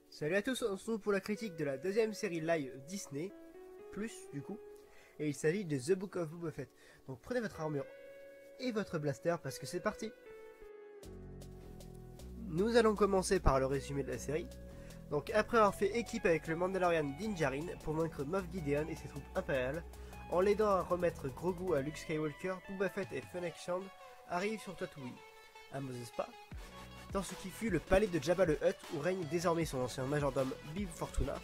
Salut à tous, on se retrouve pour la critique de la deuxième série live Disney, plus du coup, et il s'agit de The Book of Boba Fett. Donc prenez votre armure et votre blaster parce que c'est parti. Nous allons commencer par le résumé de la série. Donc après avoir fait équipe avec le Mandalorian Din Djarin pour vaincre Moff Gideon et ses troupes impériales, en l'aidant à remettre Grogu à Luke Skywalker, Boba Fett et Fennec Shand arrivent sur Tatooine, à Mos Espa, dans ce qui fut le palais de Jabba le Hutt où règne désormais son ancien majordome Bib Fortuna.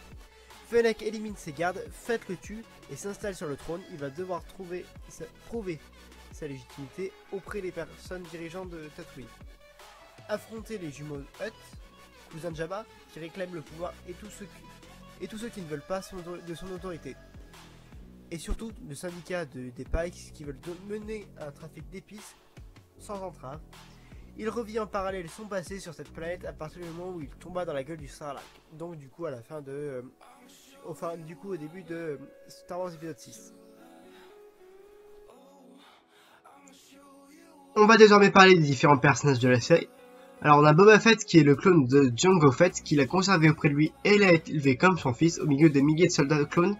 Fennec élimine ses gardes, Fett le tue et s'installe sur le trône. Il va devoir prouver sa légitimité auprès des personnes dirigeantes de Tatooine. Affronter les jumeaux Hutt, cousins de Jabba, qui réclament le pouvoir et tous ceux qui ne veulent pas de son autorité. Et surtout le syndicat des Pikes qui veulent mener un trafic d'épices sans entrave. Il revit en parallèle son passé sur cette planète à partir du moment où il tomba dans la gueule du Sarlacc. Donc du coup à la fin de... au début de Star Wars épisode 6. On va désormais parler des différents personnages de la série. Alors on a Boba Fett qui est le clone de Jango Fett qu'il a conservé auprès de lui et l'a élevé comme son fils au milieu de milliers de soldats clones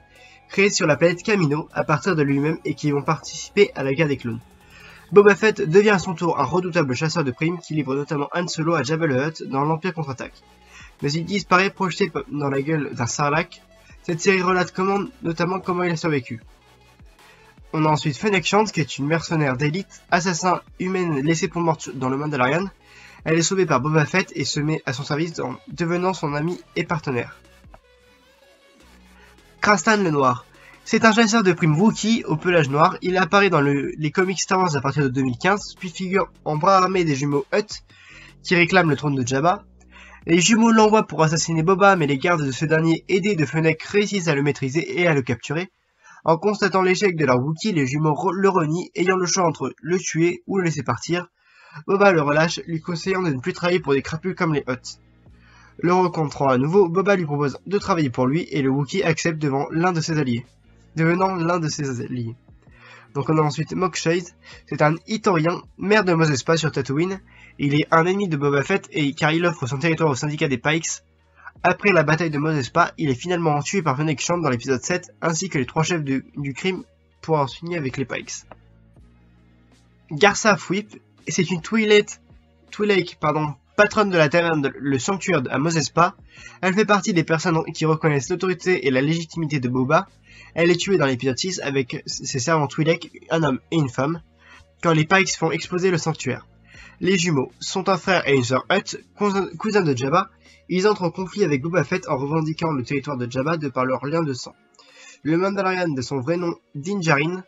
créés sur la planète Kamino à partir de lui-même et qui vont participer à la guerre des clones. Boba Fett devient à son tour un redoutable chasseur de primes qui livre notamment Han Solo à Jabba le Hutt dans l'Empire contre-attaque. Mais il disparaît projeté dans la gueule d'un Sarlacc. Cette série relate notamment comment il a survécu. On a ensuite Fennec Shand qui est une mercenaire d'élite, assassin humaine laissée pour morte dans le Mandalorian. Elle est sauvée par Boba Fett et se met à son service en devenant son ami et partenaire. Krastan le Noir. C'est un chasseur de primes Wookiee au pelage noir. Il apparaît dans les comics Star Wars à partir de 2015, puis figure en bras armé des jumeaux Hutt qui réclament le trône de Jabba. Les jumeaux l'envoient pour assassiner Boba, mais les gardes de ce dernier, aidés de Fennec, réussissent à le maîtriser et à le capturer. En constatant l'échec de leur Wookiee, les jumeaux le renient, ayant le choix entre le tuer ou le laisser partir. Boba le relâche, lui conseillant de ne plus travailler pour des crapules comme les Hutt. Le rencontrant à nouveau, Boba lui propose de travailler pour lui et le Wookiee accepte devenant l'un de ses alliés. Donc on a ensuite Mok Shaiz, c'est un Ithorien, maire de Mos Espa sur Tatooine. Il est un ennemi de Boba Fett car il offre son territoire au syndicat des Pikes. Après la bataille de Mos Espa, il est finalement tué par Fennec Shand dans l'épisode 7, ainsi que les 3 chefs du crime pour en signer avec les Pikes. Garsa Fwip, c'est une Twi'lek, patronne de la taverne le Sanctuaire à Mos Espa. Elle fait partie des personnes qui reconnaissent l'autorité et la légitimité de Boba. Elle est tuée dans l'épisode 6 avec ses servants Twi'lek, un homme et une femme, quand les Pikes font exploser le sanctuaire. Les jumeaux sont un frère et une sœur Hutt, cousins de Jabba. Ils entrent en conflit avec Boba Fett en revendiquant le territoire de Jabba de par leur lien de sang. Le Mandalorian de son vrai nom, Din Djarin,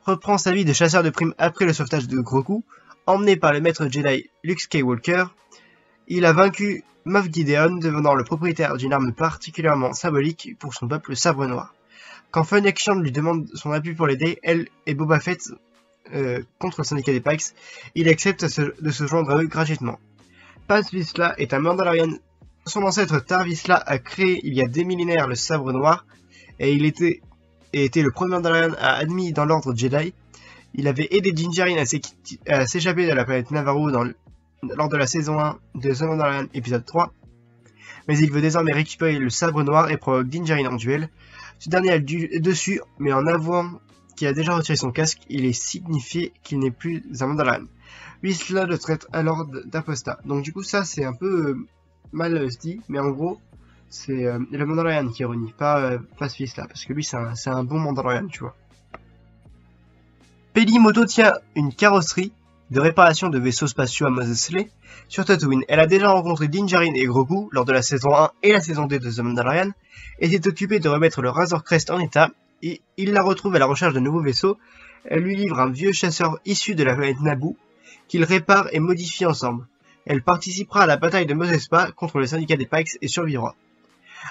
reprend sa vie de chasseur de primes après le sauvetage de Grogu. Emmené par le maître Jedi Luke Skywalker, il a vaincu Moff Gideon, devenant le propriétaire d'une arme particulièrement symbolique pour son peuple Sabre Noir. Quand Fennec Shand lui demande son appui pour l'aider, elle et Boba Fett contre le syndicat des Pikes, il accepte de se joindre à eux gratuitement. Paz Vizsla est un Mandalorian. Son ancêtre Tar Vizsla a créé il y a des millénaires le Sabre Noir et il était le premier Mandalorian admis dans l'ordre Jedi. Il avait aidé Din Djarin à s'échapper de la planète Navarro lors de la saison 1 de The Mandalorian épisode 3. Mais il veut désormais récupérer le sabre noir et provoque Din Djarin en duel. Ce dernier a le dessus, mais en avouant qu'il a déjà retiré son casque, il est signifié qu'il n'est plus un Mandalorian. Vizsla le traite alors d'apostat. Donc du coup ça c'est un peu mal dit, mais en gros c'est le Mandalorian qui renie, pas Vizsla, parce que lui c'est un bon Mandalorian, tu vois. Peli Motto tient une carrosserie de réparation de vaisseaux spatiaux à Mos Eisley sur Tatooine. Elle a déjà rencontré Din Djarin et Grogu lors de la saison 1 et la saison 2 de The Mandalorian et s'est occupée de remettre le Razor Crest en état. Et il la retrouve à la recherche de nouveaux vaisseaux. Elle lui livre un vieux chasseur issu de la planète Naboo qu'il répare et modifie ensemble. Elle participera à la bataille de Mos Espa contre le syndicat des Pikes et survivra.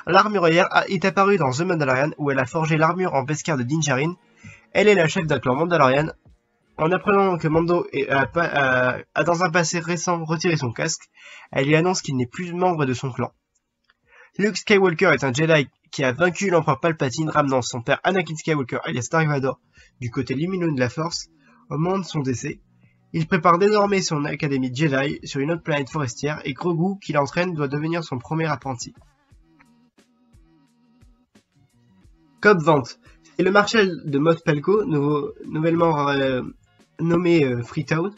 L'armurière est apparue dans The Mandalorian où elle a forgé l'armure en Beskar de Din Djarin. Elle est la chef d'un clan Mandalorian. En apprenant que Mando a dans un passé récent retiré son casque, elle lui annonce qu'il n'est plus membre de son clan. Luke Skywalker est un Jedi qui a vaincu l'empereur Palpatine, ramenant son père Anakin Skywalker alias Dark Vador du côté lumineux de la Force au moment de son décès. Il prépare désormais son académie Jedi sur une autre planète forestière et Grogu, qui l'entraîne, doit devenir son premier apprenti. Cobb Vanth est le marshal de Mos Pelgo, nouvellement nommé Freetown.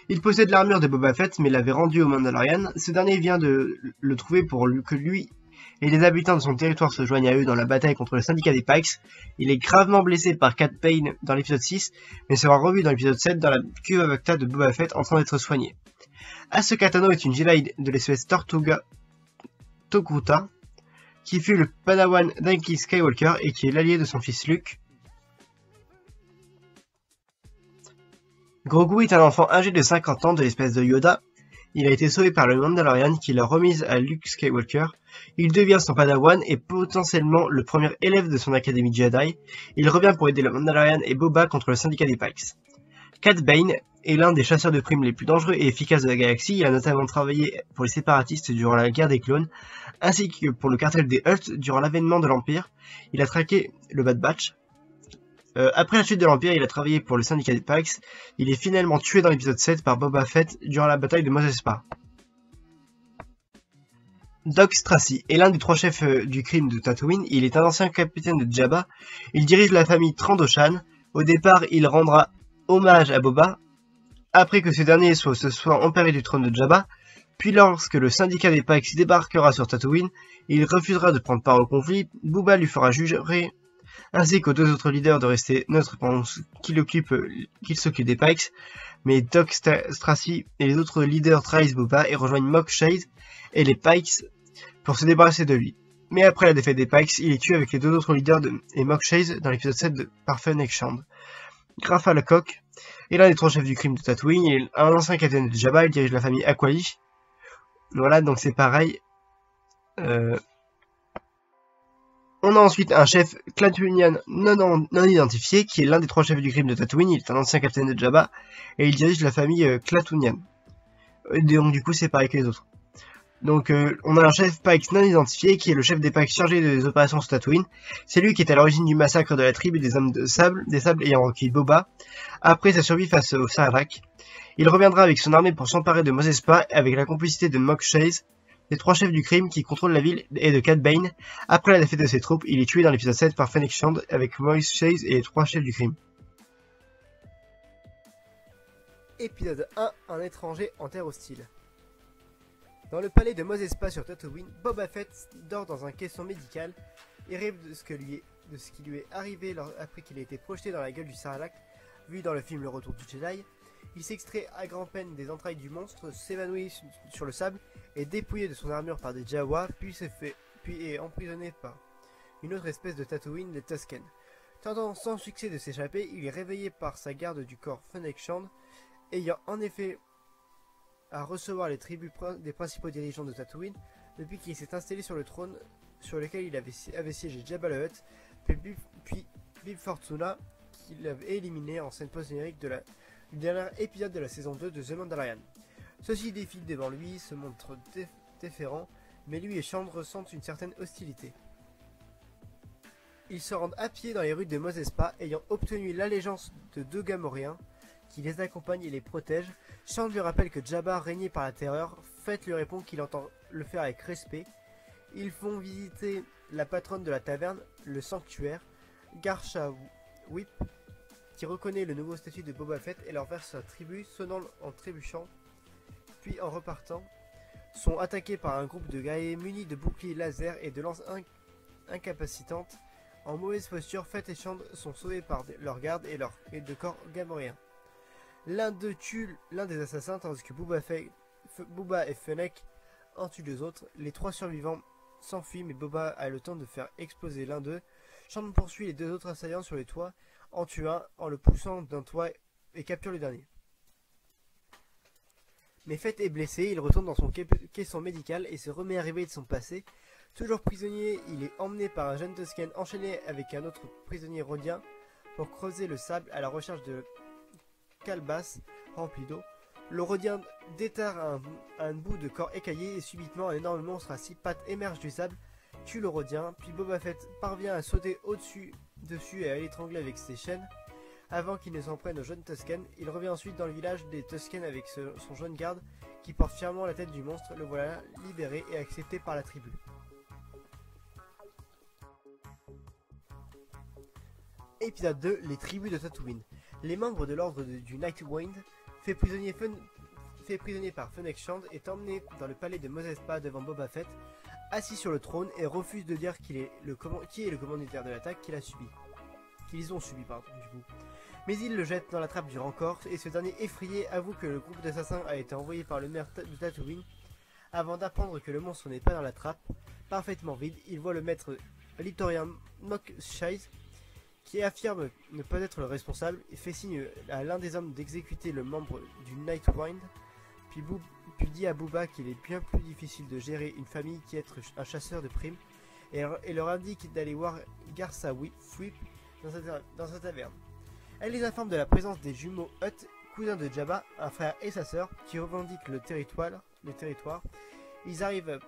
Il possède l'armure de Boba Fett mais l'avait rendue au Mandalorian. Ce dernier vient de le trouver pour que lui et les habitants de son territoire se joignent à eux dans la bataille contre le syndicat des Pikes. Il est gravement blessé par Cad Bane dans l'épisode 6, mais sera revu dans l'épisode 7 dans la cuve Avacta de Boba Fett en train d'être soigné. Ahsoka Tano est une Jedi de l'espèce Tortuga Togruta, qui fut le padawan d'Anakin Skywalker et qui est l'allié de son fils Luke. Grogu est un enfant âgé de 50 ans de l'espèce de Yoda. Il a été sauvé par le Mandalorian qui l'a remise à Luke Skywalker. Il devient son padawan et potentiellement le premier élève de son académie Jedi. Il revient pour aider le Mandalorian et Boba contre le syndicat des Pikes. Cad Bane est l'un des chasseurs de primes les plus dangereux et efficaces de la galaxie. Il a notamment travaillé pour les séparatistes durant la guerre des clones, ainsi que pour le cartel des Hults durant l'avènement de l'Empire. Il a traqué le Bad Batch. Après la chute de l'Empire, il a travaillé pour le syndicat des Pikes. Il est finalement tué dans l'épisode 7 par Boba Fett durant la bataille de Mos Espa. Doc Stracy est l'un des 3 chefs du crime de Tatooine. Il est un ancien capitaine de Jabba. Il dirige la famille Trandoshan. Au départ, il rendra hommage à Boba, après que ce dernier se soit emparé du trône de Jabba. Puis lorsque le syndicat des Pikes débarquera sur Tatooine, il refusera de prendre part au conflit. Boba lui fera jurer, ainsi qu'aux 2 autres leaders, de rester neutres pendant qu'il s'occupe des Pikes. Mais Doc Stracy et les autres leaders trahissent Boba et rejoignent Mok Shaiz et les Pikes pour se débarrasser de lui. Mais après la défaite des Pikes, il est tué avec les 2 autres leaders et Mok Shaiz dans l'épisode 7 par Fennec Shand. Grafa Lecoq est l'un des 3 chefs du crime de Tatooine. Il est un ancien capitaine de Jabba. Il dirige la famille Aquali. Voilà, donc c'est pareil. On a ensuite un chef Klatooinian non identifié, qui est l'un des 3 chefs du crime de Tatooine. Il est un ancien capitaine de Jabba, et il dirige la famille Klatooinian. Donc du coup c'est pareil que les autres. Donc on a un chef Pikes non identifié, qui est le chef des Pikes chargé des opérations sur Tatooine. C'est lui qui est à l'origine du massacre de la tribu des hommes de sable, des sables ayant recueilli Boba, après sa survie face au Sarlacc. Il reviendra avec son armée pour s'emparer de Mos Espa, avec la complicité de Mok Shaiz, les 3 chefs du crime qui contrôlent la ville, et de Cad Bane. Après la défaite de ses troupes, il est tué dans l'épisode 7 par Fennec Shand avec Mok Shaiz et les 3 chefs du crime. Épisode 1, un étranger en terre hostile. Dans le palais de Mos Espa sur Tatooine, Boba Fett dort dans un caisson médical et rêve de ce qui lui est arrivé après qu'il ait été projeté dans la gueule du Sarlacc, vu dans le film Le Retour du Jedi. Il s'extrait à grand-peine des entrailles du monstre, s'évanouit sur le sable, est dépouillé de son armure par des Jawa, puis est emprisonné par une autre espèce de Tatooine, les Tusken. Tentant sans succès de s'échapper, il est réveillé par sa garde du corps Fennec Shand, ayant en effet à recevoir les tribus des principaux dirigeants de Tatooine depuis qu'il s'est installé sur le trône sur lequel il avait siégé Jabba le Hutt, puis Bib Fortuna, qu'il avait éliminé en scène post-générique du dernier épisode de la saison 2 de The Mandalorian. Ceux-ci défilent devant lui, se montrent déférents, mais lui et Shand ressentent une certaine hostilité. Ils se rendent à pied dans les rues de Mos Espa, ayant obtenu l'allégeance de 2 Gamorréens qui les accompagnent et les protègent. Shand lui rappelle que Jabba régnait par la terreur. Fett lui répond qu'il entend le faire avec respect. Ils font visiter la patronne de la taverne, le sanctuaire, Garsha Whip, qui reconnaît le nouveau statut de Boba Fett et leur verse sa tribu, sonnant en trébuchant. Puis en repartant, sont attaqués par un groupe de guerriers munis de boucliers laser et de lances incapacitantes. En mauvaise posture, Fett et Shand sont sauvés par leurs gardes et de corps gamorréens. L'un d'eux tue l'un des assassins tandis que Boba et Fennec en tuent 2 autres. Les 3 survivants s'enfuient mais Boba a le temps de faire exploser l'un d'eux. Shand poursuit les 2 autres assaillants sur les toits, en tue un en le poussant d'un toit et capture le dernier. Mais Fett est blessé, il retourne dans son caisson médical et se remet à rêver de son passé. Toujours prisonnier, il est emmené par un jeune Tusken enchaîné avec un autre prisonnier rhodien pour creuser le sable à la recherche de calebasse remplie d'eau. Le rhodien déterre un bout de corps écaillé et subitement un énorme monstre à 6 pattes émerge du sable tue le Rhodien, puis Boba Fett parvient à sauter dessus et à l'étrangler avec ses chaînes. Avant qu'il ne s'en prenne au jeune Tusken, il revient ensuite dans le village des Tusken avec son jeune garde qui porte fièrement la tête du monstre. Le voilà libéré et accepté par la tribu. Épisode 2, les tribus de Tatooine. Les membres de l'ordre du Nightwind, fait prisonnier par Fennec Shand, est emmené dans le palais de Mos Espa devant Boba Fett, assis sur le trône, et refuse de dire qui est le commanditaire de l'attaque qu'ils ont subi. Mais il le jette dans la trappe du Rancor, et ce dernier effrayé avoue que le groupe d'assassins a été envoyé par le maire de Tatooine. Avant d'apprendre que le monstre n'est pas dans la trappe, parfaitement vide, il voit le maître Litorian Mok Shaiz, qui affirme ne pas être le responsable, et fait signe à l'un des hommes d'exécuter le membre du Nightwind, puis dit à Booba qu'il est bien plus difficile de gérer une famille qu'être un chasseur de primes, et leur indique d'aller voir Garsa Fwip dans sa taverne. Elle les informe de la présence des jumeaux Hutt, cousins de Jabba, un frère et sa sœur, qui revendiquent le territoire. Ils arrivent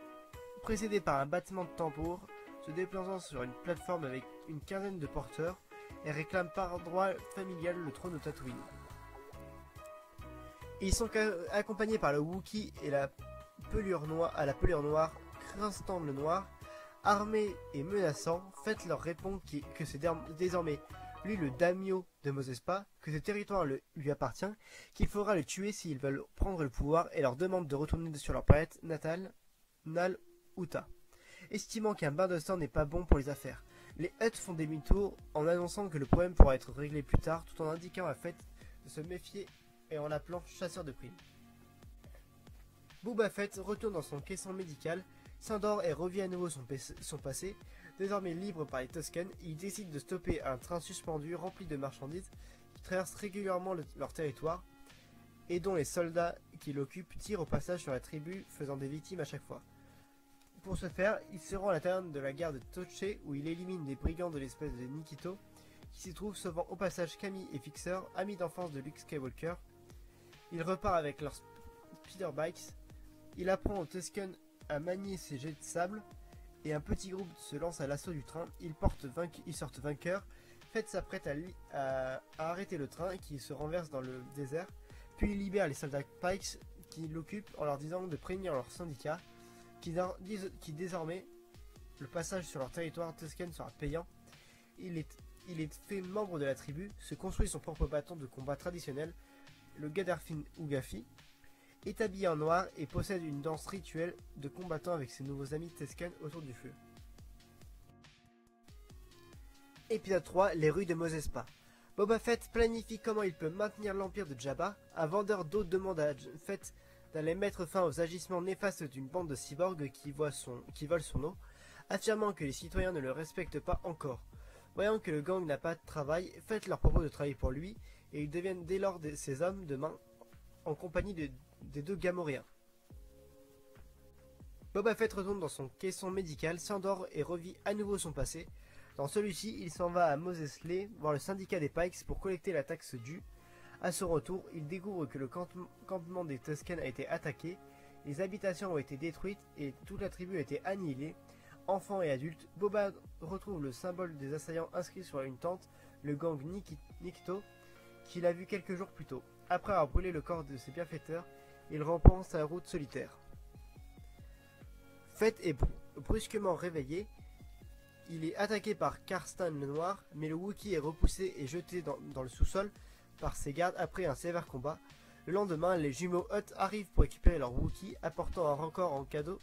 précédés par un battement de tambour, se déplaçant sur une plateforme avec une quinzaine de porteurs, et réclament par droit familial le trône de Tatooine. Ils sont accompagnés par le Wookiee et la pelure noire, Cranston le Noir, armés et menaçants. Fett leur répond que c'est désormais lui le daimyo de Mos Espa, que ce territoire lui appartient, qu'il faudra le tuer s'ils veulent prendre le pouvoir, et leur demande de retourner sur leur planète natale, Nal Hutta, estimant qu'un bain de sang n'est pas bon pour les affaires. Les Hutt font demi-tour en annonçant que le problème pourra être réglé plus tard, tout en indiquant à Fett de se méfier et en l'appelant chasseur de primes. Boba Fett retourne dans son caisson médical, s'endort et revit à nouveau son passé. Désormais libre par les Tusken, il décide de stopper un train suspendu rempli de marchandises qui traverse régulièrement leur territoire et dont les soldats qui l'occupent tirent au passage sur la tribu, faisant des victimes à chaque fois. Pour ce faire, il se rend à la taverne de la gare de Toche où il élimine des brigands de l'espèce de Nikito qui s'y trouvent, sauvant au passage Camille et Fixer, amis d'enfance de Luke Skywalker. Il repart avec leurs speeder bikes. Il apprend aux Tusken à manier ses jets de sable et un petit groupe se lance à l'assaut du train. Ils sortent vainqueurs. Fett s'apprête à arrêter le train qui se renverse dans le désert, puis il libère les soldats Pikes qui l'occupent en leur disant de prévenir leur syndicat qui désormais le passage sur leur territoire Tusken sera payant. Il est fait membre de la tribu, se construit son propre bâton de combat traditionnel, le Gadarfin Ugafi, est habillé en noir et possède une danse rituelle de combattant avec ses nouveaux amis Tusken autour du feu. Épisode 3, les rues de Mos Espa. Boba Fett planifie comment il peut maintenir l'empire de Jabba. Un vendeur d'eau demande à Fett d'aller mettre fin aux agissements néfastes d'une bande de cyborgs qui volent son eau, affirmant que les citoyens ne le respectent pas encore. Voyant que le gang n'a pas de travail, Fett leur propose de travailler pour lui, et ils deviennent dès lors ses hommes de main en compagnie des deux Gamoréens. Boba Fett retourne dans son caisson médical, s'endort et revit à nouveau son passé. Dans celui-ci, il s'en va à Mos Eisley voir le syndicat des Pikes pour collecter la taxe due. À son retour, il découvre que le campement des Tusken a été attaqué, les habitations ont été détruites et toute la tribu a été annihilée. Enfants et adultes, Boba retrouve le symbole des assaillants inscrit sur une tente, le gang Nikto, qu'il a vu quelques jours plus tôt. Après avoir brûlé le corps de ses bienfaiteurs, il reprend sa route solitaire. Fett est brusquement réveillé. Il est attaqué par Carstan le Noir, mais le Wookiee est repoussé et jeté dans le sous-sol par ses gardes après un sévère combat. Le lendemain, les jumeaux Hutt arrivent pour récupérer leur Wookiee, apportant un Rancor en cadeau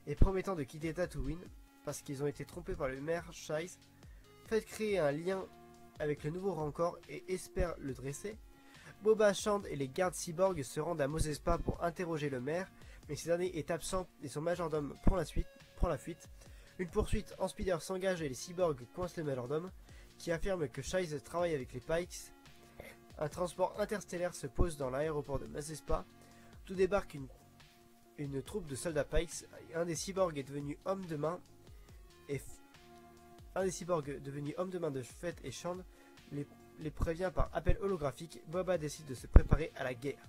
et promettant de quitter Tatooine parce qu'ils ont été trompés par le maire Shaiz. Fett crée un lien avec le nouveau Rancor et espère le dresser. Boba, Shand et les gardes cyborgs se rendent à Mos Espa pour interroger le maire, mais ce dernier est absent et son majordome prend la fuite. Une poursuite en speeder s'engage et les cyborgs coincent le majordome, qui affirme que Shaiz travaille avec les Pikes. Un transport interstellaire se pose dans l'aéroport de Mos Espa. Tout débarque une troupe de soldats Pikes. Un des cyborgs est devenu homme de main de Fett et Shand les prévient par appel holographique. Boba décide de se préparer à la guerre.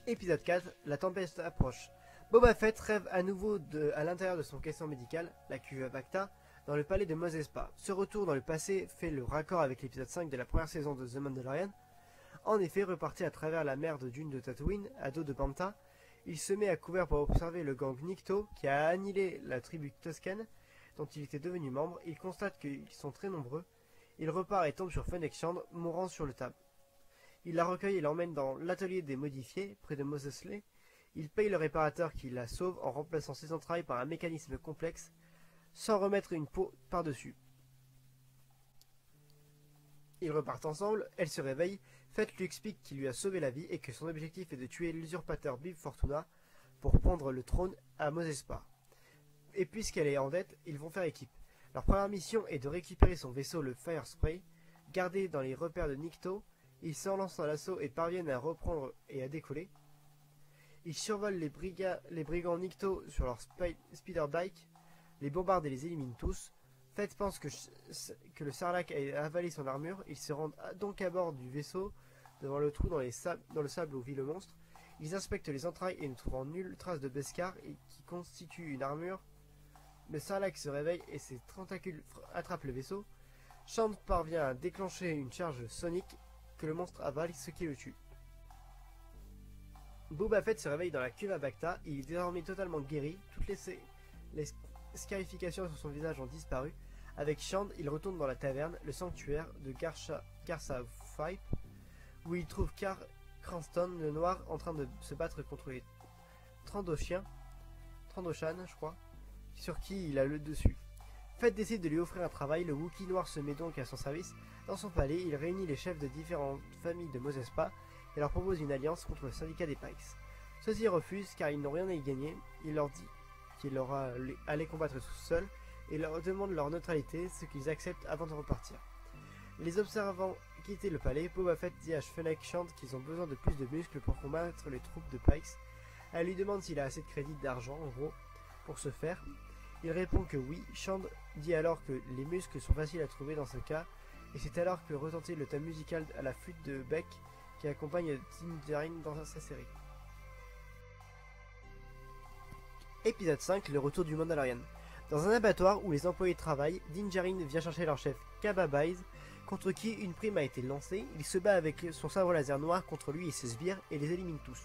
Épisode 4, la tempête approche. Boba Fett rêve à nouveau à l'intérieur de son caisson médical, la cuve Bacta, dans le palais de Mos Espa. Ce retour dans le passé fait le raccord avec l'épisode 5 de la première saison de The Mandalorian. En effet, reparti à travers la mer de dunes de Tatooine, à dos de Banta, il se met à couvert pour observer le gang Nikto qui a annihilé la tribu toscane dont il était devenu membre. Il constate qu'ils sont très nombreux. Il repart et tombe sur Fennec Shand, mourant sur le table. Il la recueille et l'emmène dans l'atelier des modifiés, près de Mos Eisley. Il paye le réparateur qui la sauve en remplaçant ses entrailles par un mécanisme complexe, sans remettre une peau par-dessus. Ils repartent ensemble, elle se réveille, Fett lui explique qu'il lui a sauvé la vie et que son objectif est de tuer l'usurpateur Bib Fortuna pour prendre le trône à Mos Espa. Et puisqu'elle est en dette, ils vont faire équipe. Leur première mission est de récupérer son vaisseau, le Fire Spray, gardé dans les repères de Nikto. Ils s'en lancent à l'assaut et parviennent à reprendre et à décoller. Ils survolent les brigands Nikto sur leur speeder bike, les bombardent et les éliminent tous. Fett pense que le Sarlacc a avalé son armure. Ils se rendent donc à bord du vaisseau, devant le trou dans le sable où vit le monstre. Ils inspectent les entrailles et ne trouvant nulle trace de Beskar qui constitue une armure. Le Sarlacc se réveille et ses tentacules attrapent le vaisseau. Shand parvient à déclencher une charge sonique que le monstre avale, ce qui le tue. Boba Fett se réveille dans la cuve à Bacta. Il est désormais totalement guéri. Toutes les scarifications sur son visage ont disparu. Avec Shand, il retourne dans la taverne, le sanctuaire de Garsa Fipe, où il trouve Cranston le Noir en train de se battre contre les Trandoshan, je crois, sur qui il a le dessus. Fett décide de lui offrir un travail. Le Wookiee Noir se met donc à son service. Dans son palais, il réunit les chefs de différentes familles de Mos Espa et leur propose une alliance contre le syndicat des Pikes. Ceux-ci refusent car ils n'ont rien à y gagner. Il leur dit qu'il aura à les combattre tout seul et leur demande leur neutralité, ce qu'ils acceptent avant de repartir. Les observant quitter le palais, Boba Fett dit à Fennec Shand qu'ils ont besoin de plus de muscles pour combattre les troupes de Pikes. Elle lui demande s'il a assez de crédits d'argent, en gros, pour ce faire. Il répond que oui. Shand dit alors que les muscles sont faciles à trouver dans ce cas, et c'est alors que retentit le thème musical à la flûte de Beck qui accompagne Din Djarin dans sa série. Épisode 5, le retour du Mandalorian. Dans un abattoir où les employés travaillent, Din Djarin vient chercher leur chef Kaba Baiz, contre qui une prime a été lancée. Il se bat avec son sabre laser noir contre lui et ses sbires et les élimine tous.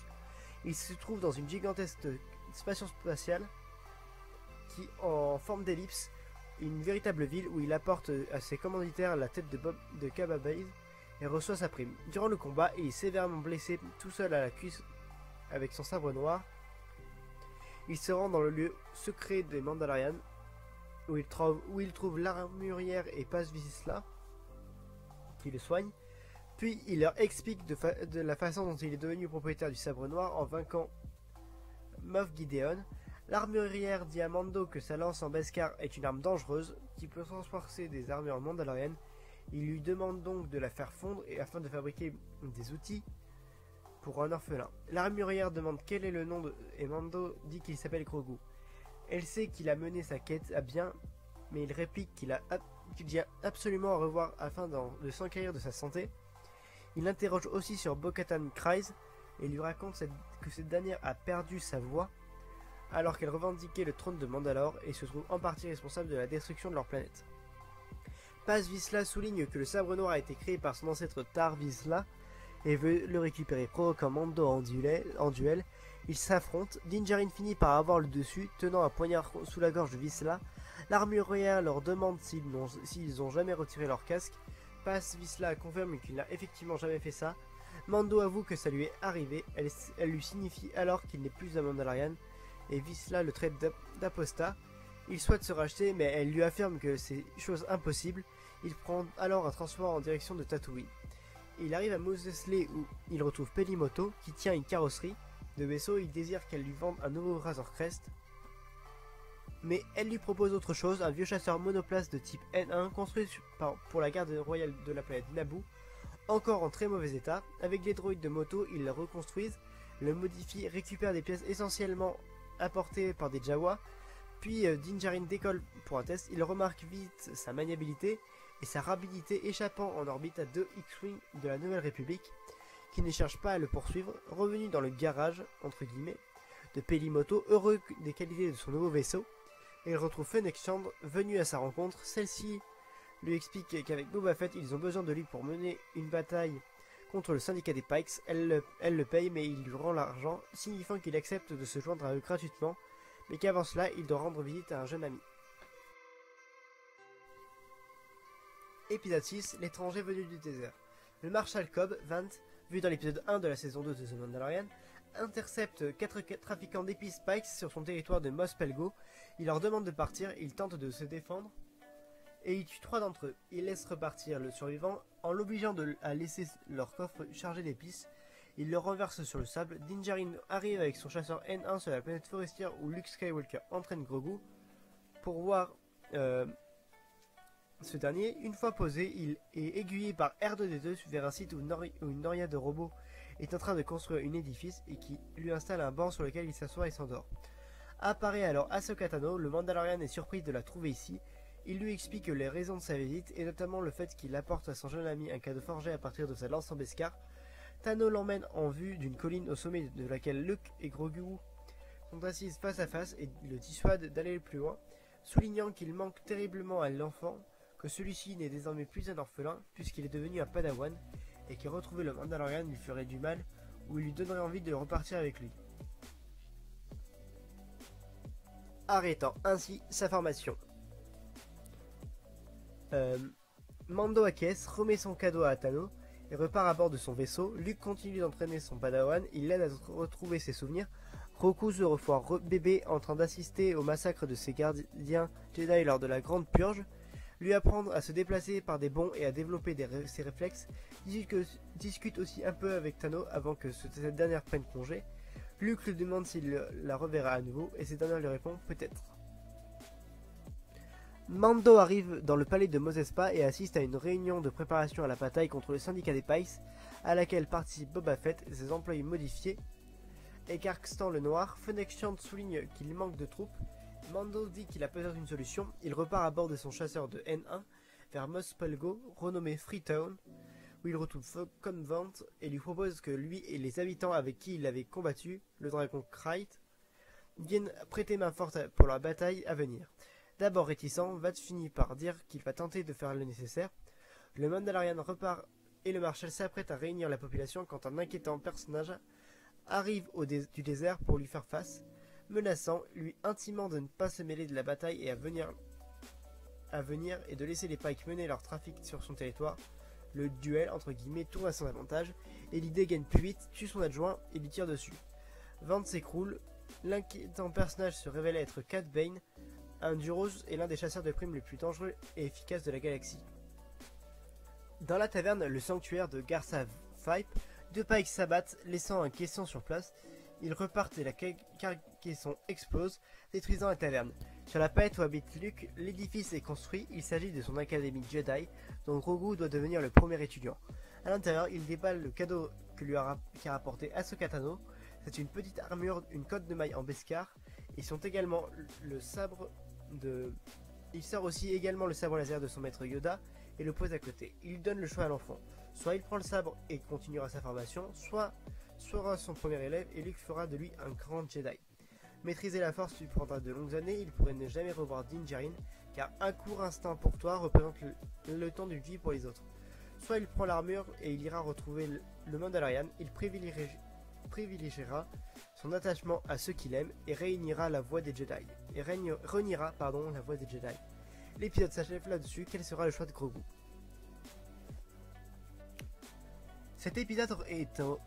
Il se trouve dans une gigantesque station spatiale qui, en forme d'ellipse, une véritable ville où il apporte à ses commanditaires la tête de Kaba Baiz et reçoit sa prime. Durant le combat, il est sévèrement blessé tout seul à la cuisse avec son sabre noir. Il se rend dans le lieu secret des Mandalorians où il trouve l'armurière et Paz Vizsla qui le soigne. Puis il leur explique de la façon dont il est devenu propriétaire du sabre noir en vainquant Moff Gideon. L'armurière dit à Mando que sa lance en Beskar est une arme dangereuse qui peut transpercer des armures mandaloriennes. Il lui demande donc de la faire fondre afin de fabriquer des outils pour un orphelin. L'armurière demande quel est le nom et Mando dit qu'il s'appelle Grogu. Elle sait qu'il a mené sa quête à bien, mais il réplique qu'il tient absolument à revoir afin de s'enquérir de sa santé. Il l'interroge aussi sur Bo-Katan Kryze et lui raconte que cette dernière a perdu sa voix alors qu'elle revendiquait le trône de Mandalore et se trouve en partie responsable de la destruction de leur planète. Paz Vizsla souligne que le sabre noir a été créé par son ancêtre Tar Vizsla et veut le récupérer, provoquant Mando en duel. Ils s'affrontent. Din Djarin finit par avoir le dessus, tenant un poignard sous la gorge de Vizsla. L'armurière leur demande s'ils ont jamais retiré leur casque. Paz Vizsla confirme qu'il n'a effectivement jamais fait ça. Mando avoue que ça lui est arrivé. Elle lui signifie alors qu'il n'est plus un Mandalorian et Vizsla le traite d'apostat. Il souhaite se racheter, mais elle lui affirme que c'est chose impossible. Il prend alors un transport en direction de Tatooine. Il arrive à Mos Eisley où il retrouve Pelimoto qui tient une carrosserie de vaisseau. Il désire qu'elle lui vende un nouveau Razor Crest, mais elle lui propose autre chose, un vieux chasseur monoplace de type N1 construit pour la garde royale de la planète Naboo, encore en très mauvais état. Avec les droïdes de moto, ils le reconstruisent, le modifient, récupèrent des pièces essentiellement apportées par des Jawa. Puis Din Djarin décolle pour un test. Il remarque vite sa maniabilité et sa rapidité, échappant en orbite à 2 X-Wing de la Nouvelle République qui ne cherchent pas à le poursuivre. Revenu dans le garage, entre guillemets, de Pelimoto, heureux des qualités de son nouveau vaisseau, et il retrouve Fennec Shand venue à sa rencontre. Celle-ci lui explique qu'avec Boba Fett, ils ont besoin de lui pour mener une bataille contre le syndicat des Pikes. Elle le paye, mais il lui rend l'argent, signifiant qu'il accepte de se joindre à eux gratuitement, mais qu'avant cela, il doit rendre visite à un jeune ami. Épisode 6, l'étranger venu du désert. Le Marshal Cobb Vanth, vu dans l'épisode 1 de la saison 2 de The Mandalorian, intercepte 4 trafiquants d'épices Pikes sur son territoire de Mos Pelgo. Il leur demande de partir, ils tentent de se défendre et il tue 3 d'entre eux. Il laisse repartir le survivant en l'obligeant à laisser leur coffre chargé d'épices. Il le renverse sur le sable. Din Djarin arrive avec son chasseur N1 sur la planète forestière où Luke Skywalker entraîne Grogu pour voir ce dernier. Une fois posé, il est aiguillé par R2D2 vers un site où une noria de robots est en train de construire un édifice et qui lui installe un banc sur lequel il s'assoit et s'endort. Apparaît alors Ahsoka Tano. Le Mandalorian est surpris de la trouver ici. Il lui explique les raisons de sa visite et notamment le fait qu'il apporte à son jeune ami un cadeau forgé à partir de sa lance en Beskar. Tano l'emmène en vue d'une colline au sommet de laquelle Luke et Grogu sont assises face à face et le dissuade d'aller plus loin, soulignant qu'il manque terriblement à l'enfant, que celui-ci n'est désormais plus un orphelin puisqu'il est devenu un padawan et que retrouver le Mandalorian lui ferait du mal ou il lui donnerait envie de repartir avec lui, arrêtant ainsi sa formation. Mando acquiesce, remet son cadeau à Tano et repart à bord de son vaisseau. Luke continue d'entraîner son padawan, il l'aide à retrouver ses souvenirs. Grogu se revoit bébé en train d'assister au massacre de ses gardiens Jedi lors de la Grande Purge, lui apprendre à se déplacer par des bonds et à développer ses réflexes. Discute aussi un peu avec Tano avant que cette dernière prenne congé. Luke lui demande s'il la reverra à nouveau et cette dernière lui répond peut-être. Mando arrive dans le palais de Mos Espa et assiste à une réunion de préparation à la bataille contre le syndicat des Pikes, à laquelle participe Boba Fett et ses employés modifiés. Et Carstan le Noir, Fennec Shand souligne qu'il manque de troupes. Mando dit qu'il a peut-être une solution. Il repart à bord de son chasseur de N1 vers Mos Pelgo, renommé Freetown, où il retrouve Falcon Vanth et lui propose que lui et les habitants avec qui il avait combattu, le dragon Krayt, viennent prêter main forte pour la bataille à venir. D'abord réticent, Vanth finit par dire qu'il va tenter de faire le nécessaire. Le Mandalorian repart et le Marshal s'apprête à réunir la population quand un inquiétant personnage arrive du désert pour lui faire face, menaçant, lui intimant de ne pas se mêler de la bataille et à venir et de laisser les Pikes mener leur trafic sur son territoire. Le duel entre guillemets tourne à son avantage et l'idée gagne plus vite, tue son adjoint et lui tire dessus. Vanth s'écroule, l'inquiétant personnage se révèle être Cad Bane, un Duros est l'un des chasseurs de primes les plus dangereux et efficaces de la galaxie. Dans la taverne, le sanctuaire de Garsa Fipe, 2 Pikes s'abattent, laissant un caisson sur place. Ils repartent et la caisson explose, détruisant la taverne. Sur la planète où habite Luke, l'édifice est construit. Il s'agit de son académie Jedi, dont Grogu doit devenir le premier étudiant. À l'intérieur, il déballe le cadeau qu'a rapporté Ahsoka Tano. C'est une petite armure, une cotte de maille en Beskar. Ils sont également le sabre de... Il sort aussi également le sabre laser de son maître Yoda et le pose à côté. Il donne le choix à l'enfant. Soit il prend le sabre et continuera sa formation, soit sera son premier élève et Luke fera de lui un grand Jedi. Maîtriser la force lui prendra de longues années, il pourrait ne jamais revoir Din Djarin, car un court instant pour toi représente le temps d'une vie pour les autres. Soit il prend l'armure et il ira retrouver le Mandalorian, il privilégiera son attachement à ceux qu'il aime et réunira la voix des Jedi. Reniera la voix des Jedi. L'épisode s'achève là-dessus. Quel sera le choix de Grogu? Cet épisode est au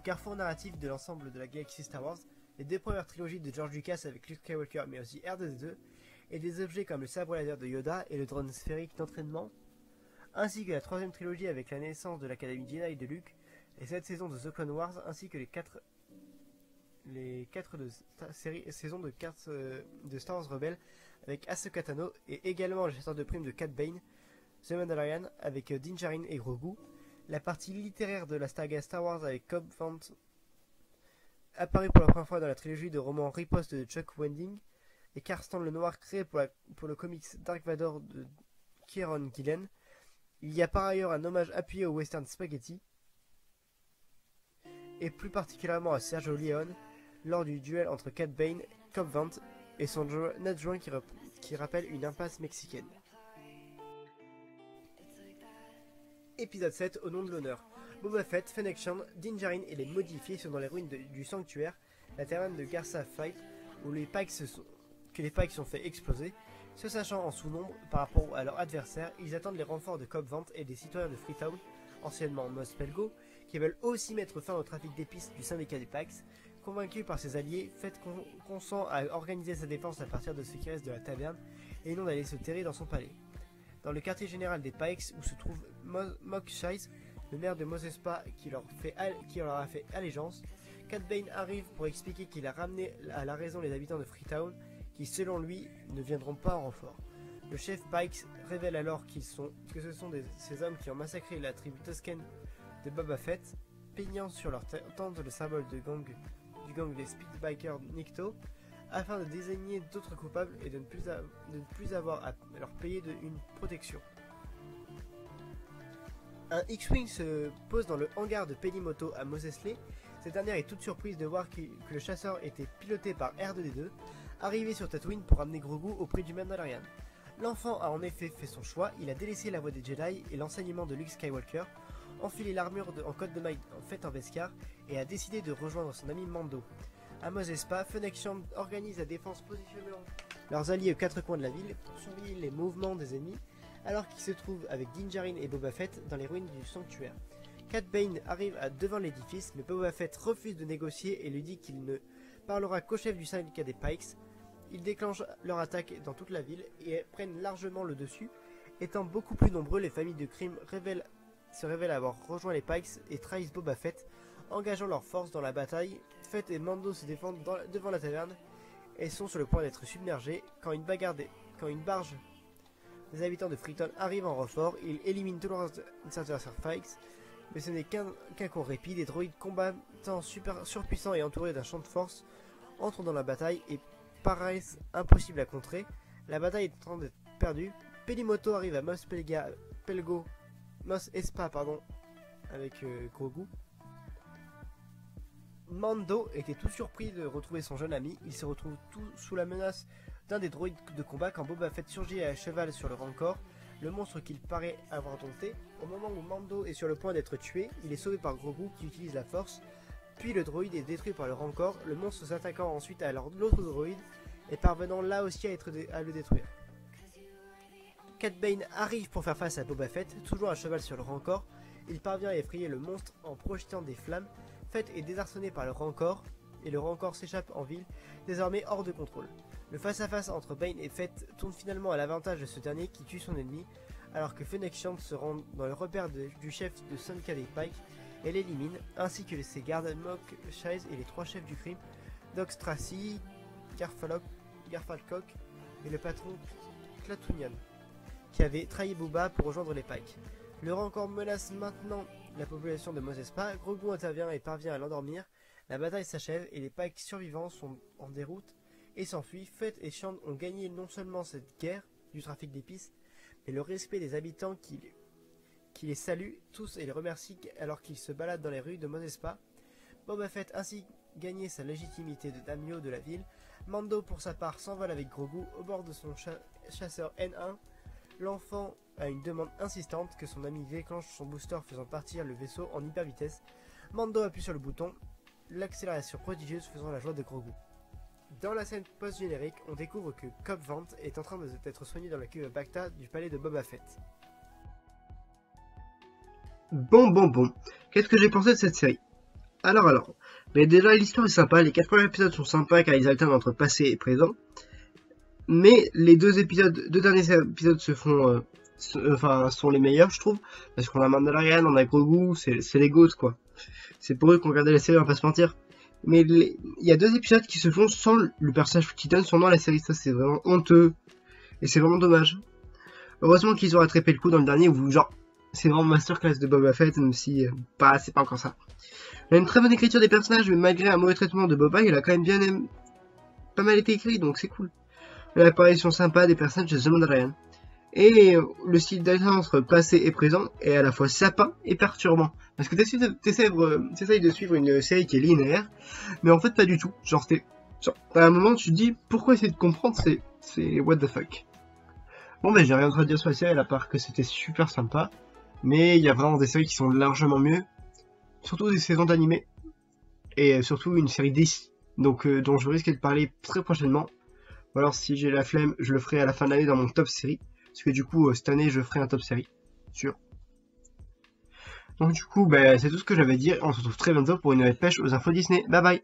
carrefour narratif de l'ensemble de la galaxie Star Wars. Les 2 premières trilogies de George Lucas avec Luke Skywalker mais aussi R2D2 et des objets comme le sabre laser de Yoda et le drone sphérique d'entraînement, ainsi que la 3e trilogie avec la naissance de l'Académie Jedi de Luke et cette saison de The Clone Wars ainsi que les 4 saisons de Star Wars Rebels avec Ahsoka Tano et également le chasseur de primes de Cad Bane, The Mandalorian avec Din Djarin et Grogu, la partie littéraire de la saga Star Wars avec Cobb Vanth apparaît pour la première fois dans la trilogie de romans Riposte de Chuck Wendig et Carstan le Noir créé pour le comics Dark Vador de Kieron Gillen. Il y a par ailleurs un hommage appuyé au western Spaghetti et plus particulièrement à Sergio Leone lors du duel entre Cat Bane, Cobb Vanth et son adjoint qui rappelle une impasse mexicaine. Épisode 7, au nom de l'honneur. Boba Fett, Fennec Shand, Din Djarin et les modifiés sont dans les ruines du sanctuaire, la taverne de Garsa Flight, où les Pikes sont fait exploser. Se sachant en sous-nombre par rapport à leurs adversaires, ils attendent les renforts de Cobb Vanth et des citoyens de Freetown, anciennement Mos Pelgo, qui veulent aussi mettre fin au trafic d'épices du syndicat des Pikes. Convaincu par ses alliés, Fett consent à organiser sa défense à partir de ce qui reste de la taverne et non d'aller se terrer dans son palais. Dans le quartier général des Pikes, où se trouve Mok Shaiz, le maire de Mos Espa qui leur a fait allégeance, Cat Bane arrive pour expliquer qu'il a ramené à la raison les habitants de Freetown, qui selon lui ne viendront pas en renfort. Le chef Pikes révèle alors que ce sont ces hommes qui ont massacré la tribu Tusken de Boba Fett, peignant sur leur tente le symbole du gang des Speedbikers Nikto, afin de désigner d'autres coupables et de ne plus avoir à leur payer une protection. Un X-Wing se pose dans le hangar de Pelimoto à Mos Eisley. Cette dernière est toute surprise de voir que le chasseur était piloté par R2D2, arrivé sur Tatooine pour amener Grogu auprès du Mandalorian. L'enfant a en effet fait son choix, il a délaissé la voie des Jedi et l'enseignement de Luke Skywalker, enfilé l'armure en code de maille faite en Beskar et a décidé de rejoindre son ami Mando. À Mos Espa, Fennec Shand organise la défense positionnant leurs alliés aux quatre coins de la ville pour surveiller les mouvements des ennemis, alors qu'ils se trouvent avec Din Djarin et Boba Fett dans les ruines du sanctuaire. Cat Bane arrive devant l'édifice, mais Boba Fett refuse de négocier et lui dit qu'il ne parlera qu'au chef du syndicat des Pikes. Ils déclenchent leur attaque dans toute la ville et prennent largement le dessus. Étant beaucoup plus nombreux, les familles de crime se révèlent avoir rejoint les Pikes et trahissent Boba Fett, engageant leurs forces dans la bataille. Fett et Mando se défendent devant la taverne et sont sur le point d'être submergés quand une barge des habitants de Freetown arrive en renfort. Ils éliminent tous leurs adversaires Pikes, mais ce n'est qu'un court répit. Des droïdes combattants surpuissants et entourés d'un champ de force entrent dans la bataille et paraissent impossibles à contrer. La bataille est en train d'être perdue. Pelimoto arrive à Mos Espa avec Grogu. Mando était tout surpris de retrouver son jeune ami. Il se retrouve tout sous la menace d'un des droïdes de combat quand Boba Fett surgit à cheval sur le Rancor, le monstre qu'il paraît avoir dompté. Au moment où Mando est sur le point d'être tué, il est sauvé par Grogu qui utilise la force, puis le droïde est détruit par le Rancor, le monstre s'attaquant ensuite à l'autre droïde et parvenant là aussi à le détruire. Cat Bane arrive pour faire face à Boba Fett, toujours à cheval sur le Rancor. Il parvient à effrayer le monstre en projetant des flammes. Fett est désarçonné par le Rancor et le Rancor s'échappe en ville, désormais hors de contrôle. Le face-à-face entre Bane et Fett tourne finalement à l'avantage de ce dernier qui tue son ennemi, alors que Fennec Shand se rend dans le repère du chef de syndicat des Pikes et l'élimine, ainsi que ses gardes Mok Shaiz et les trois chefs du crime, Dox Tracy, Garfalcock et le patron Klatooinian, qui avait trahi Boba pour rejoindre les Pikes. Le Rancor menace maintenant la population de Mos Espa. Grogu intervient et parvient à l'endormir. La bataille s'achève et les Pikes survivants sont en déroute et s'enfuient. Fett et Shand ont gagné non seulement cette guerre du trafic d'épices, mais le respect des habitants qui les saluent tous et les remercient alors qu'ils se baladent dans les rues de Mos Espa. Boba Fett ainsi gagné sa légitimité de daimyo de la ville. Mando pour sa part s'envole avec Grogu au bord de son chasseur N1. L'enfant a une demande insistante que son ami déclenche son booster faisant partir le vaisseau en hyper vitesse. Mando appuie sur le bouton, l'accélération prodigieuse faisant la joie de Grogu. Dans la scène post-générique, on découvre que Cobb Vanth est en train d'être soigné dans la cuve Bacta du palais de Boba Fett. Bon. Qu'est-ce que j'ai pensé de cette série? Alors. Mais déjà, l'histoire est sympa, les 4 premiers épisodes sont sympas car ils alternent entre passé et présent. Mais les deux derniers épisodes sont les meilleurs, je trouve. Parce qu'on a Mandalorian, on a Grogu, c'est les GOAT, quoi. C'est pour eux qu'on regardait la série, on va pas se mentir. Mais il y a 2 épisodes qui se font sans le personnage qui donne son nom à la série. Ça, c'est vraiment honteux. Et c'est vraiment dommage. Heureusement qu'ils ont rattrapé le coup dans le dernier où, genre, c'est vraiment masterclass de Boba Fett, même si c'est pas encore ça. Il y a une très bonne écriture des personnages, mais malgré un mauvais traitement de Boba, il a quand même pas mal été écrit, donc c'est cool. L'apparition sympa des personnages de The Mandalorian. Et le style d'alternance entre passé et présent est à la fois sapin et perturbant. Parce que t'essayes de suivre une série qui est linéaire, mais en fait pas du tout. Genre, à un moment tu te dis, pourquoi essayer de comprendre, c'est what the fuck. Bon ben j'ai rien d'autre à dire sur la série, à part que c'était super sympa. Mais il y a vraiment des séries qui sont largement mieux. Surtout des saisons d'animé. Et surtout une série DC. Donc dont je risque de parler très prochainement. Ou alors si j'ai la flemme, je le ferai à la fin de l'année dans mon top série. Parce que du coup, cette année, je ferai un top série. Sûr. Donc du coup, bah, c'est tout ce que j'avais à dire. On se retrouve très bientôt pour une nouvelle pêche aux infos Disney. Bye bye.